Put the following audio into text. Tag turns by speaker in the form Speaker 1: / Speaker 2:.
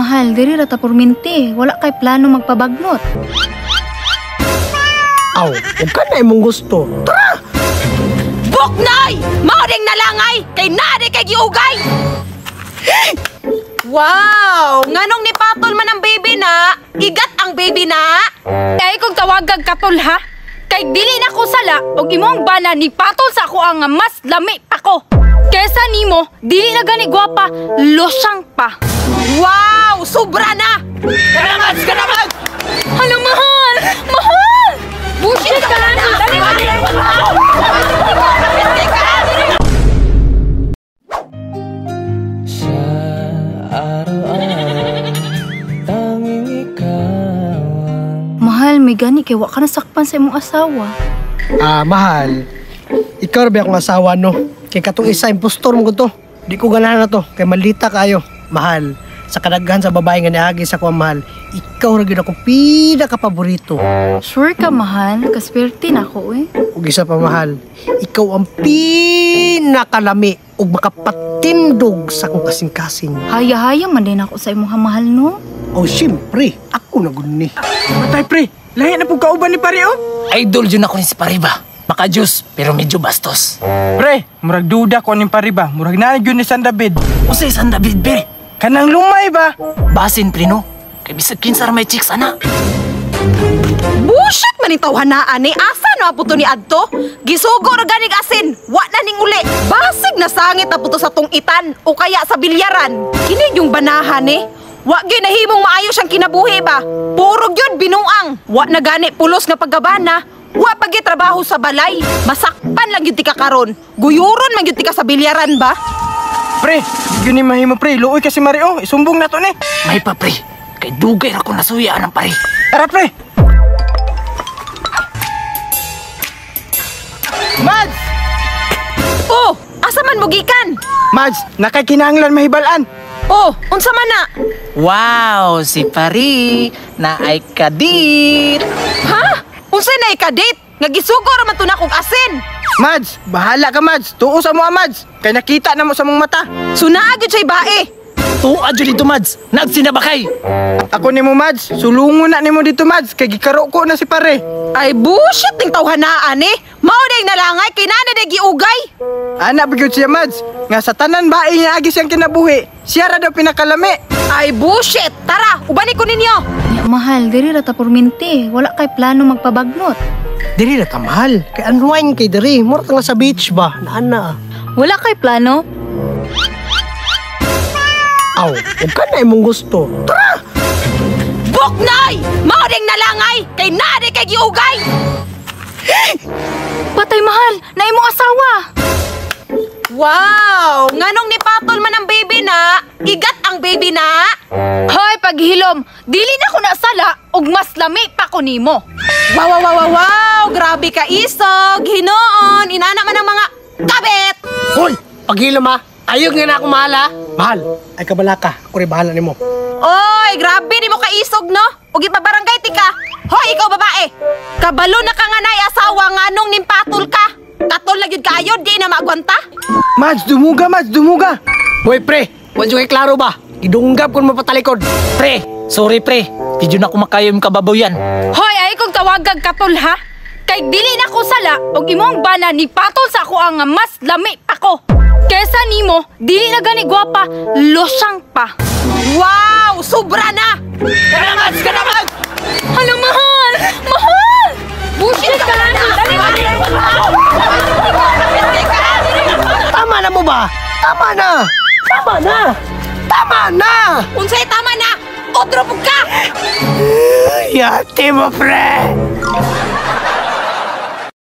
Speaker 1: mahal, diri ra ta porminti. Wala kay plano magpabagnot.
Speaker 2: Aw, ug kana imong gusto. Tara!
Speaker 3: Buknoy! Mauding nalangay! Kay nade kay giugay! Wow! Nganong ni patol man ang baby na? Igat ang baby na?
Speaker 4: Ay kung tawagag katol ha? Kay dili na ko sala og imong bana ni patol sa ako ang mas lami pa ko. Kesa nimo, dili na gani gwapa, losyang pa.
Speaker 3: Wow! Sobra na!
Speaker 2: Kanaman!
Speaker 4: Hala mahal! Mahal!
Speaker 3: Bullshit ka na!
Speaker 1: Mahal, may gani kay wa ka nasakpan sa imong asawa.
Speaker 2: Mahal. Ikaw ra akong asawa no. Kay katong isa impostor mo to. Di ko ganahan na to kay malita kayo. Mahal. Sa kadaghan sa babae nga niagi sa ko mahal, ikaw ra gyud akong pinaka-paborito.
Speaker 1: Sure ka, mahal? Kaswerte na ako eh.
Speaker 2: Ug isa pa mahal, ikaw ang pinakalami ug makapatindog sa akong kasing-kasing.
Speaker 1: Haya-haya man din ako sa imong mahal, no?
Speaker 2: Oh, siyempre, ako na gud ni.
Speaker 5: Matay pre, lahi na po kauban ni pare oh.
Speaker 6: Idol yun ako ni si Pariba. Maka-juice, pero medyo bastos.
Speaker 5: Pre, murag duda ko ni pare ba? Murag na yun ni San David.
Speaker 6: O sa isang David, be.
Speaker 5: Kanang lumay ba?
Speaker 6: Basin, pre, no? Kay bisag kinsar may chicks, ana.
Speaker 3: Bullshit man itaw hanaan ni asa no aputo ni adto? Gisugo ra ganig asin, wa na ning uli. Basig na sangit aputo sa tungitan o kaya sa bilyaran. Kini yung banahan ni. Wa gyud nahimong maayo siyang kinabuhi ba? Puro gyud binuang. Wa na gani pulos nga paggabana. Wa pagi trabaho sa balay. Masakpan lang gyud ti ka karon. Guyuron man gyud ti ka sa bilyaran ba?
Speaker 5: Pre, yun ni mahimo pre, luoy kasi Mario, isumbong na to ni.
Speaker 6: May pa, pre. Kay dugay ra ko nasuya ng pare.
Speaker 5: Tara pre. Mads!
Speaker 3: Oh, asa man mo gikan?
Speaker 5: Mads, nakakinahanglan mahibalaan.
Speaker 3: Oh, unsa man na?
Speaker 6: Wow, si Pari na ay kadit.
Speaker 3: Ha? Unsa na ikadit? Nga gisugo ra man to na kog asin.
Speaker 5: Mads, bahala ka Mads. Tuo sa mo Mads. Kay nakita na mo sa mong mata.
Speaker 3: Sunaag gyud say bae.
Speaker 6: Tuwa dyan dito, Mads. Nagsinabakay.
Speaker 5: Ako ni mo Mads, sulungon na ni mo dito Mads. Kay gikaro ko na si pare.
Speaker 3: Ay bullshit ning tawhanaan eh. Mao day nalangay kay nana day giugay.
Speaker 5: Anak bigyod siya Mads. Nga sa tanan bae niya agi siyang kinabuhi. Siya ra daw pinakalami.
Speaker 3: Ay bullshit. Tara, ubani ko ninyo.
Speaker 1: Ya, mahal, diri ra ta porminti. Wala kay plano magpabagnot.
Speaker 2: Diri na ka mahal. Kay unwind kay diri. Mura ka nga sa beach ba? Naana.
Speaker 1: Wala kay plano?
Speaker 2: Aw, ug kana imong gusto. Tara!
Speaker 3: Buknoy! Mao ding nalangay kay nade kay giugay.
Speaker 1: Patay, mahal, na imong asawa.
Speaker 3: Wow! Nganong ni patol man ang baby na? Igat ang baby na?
Speaker 4: Hoy, paghilom, dili na ko nasala og mas lami pa ko nimo.
Speaker 3: Wow, wow, wow, wow, wow! Grabe ka isog! Hinoon! Inana man ang mga kabit!
Speaker 2: Hoy, paghilom ha. Ayog nga na ako mahal ha. Mahal, ay kabala ka. Ako rin bahala nimo.
Speaker 3: Oy, grabe ni mo ka isog no? Ug ipabarangay ti ka. Hoy, ikaw babae. Kabalo na ka nga nay asawa nganong nimpatol ka. Katol na gyud kayo, di na maagwanta.
Speaker 5: Mads, dumuga Mads, dumuga.
Speaker 2: Hoy pre, wala kay klaro ba? Gidunggap kon mapatalikod.
Speaker 6: Pre, sorry pre. Di dyan ako makayo yung kababaw yan.
Speaker 4: Hoy, ay kung tawagag katol ha? Kay dili na ko sala og imong bana ni patol sa ako ang mas lami pa ko. Kesa nimo, dili na gani gwapa, losyang pa.
Speaker 3: Wow, sobra na.
Speaker 2: Kanaman!
Speaker 4: Hala mahal! Mahal!
Speaker 3: Bullshit ka na.
Speaker 2: Tama na mo ba? Tama na! Tama na! Tama na!
Speaker 3: Unsay tama na? Otro pug ka.
Speaker 2: Yate mo pre!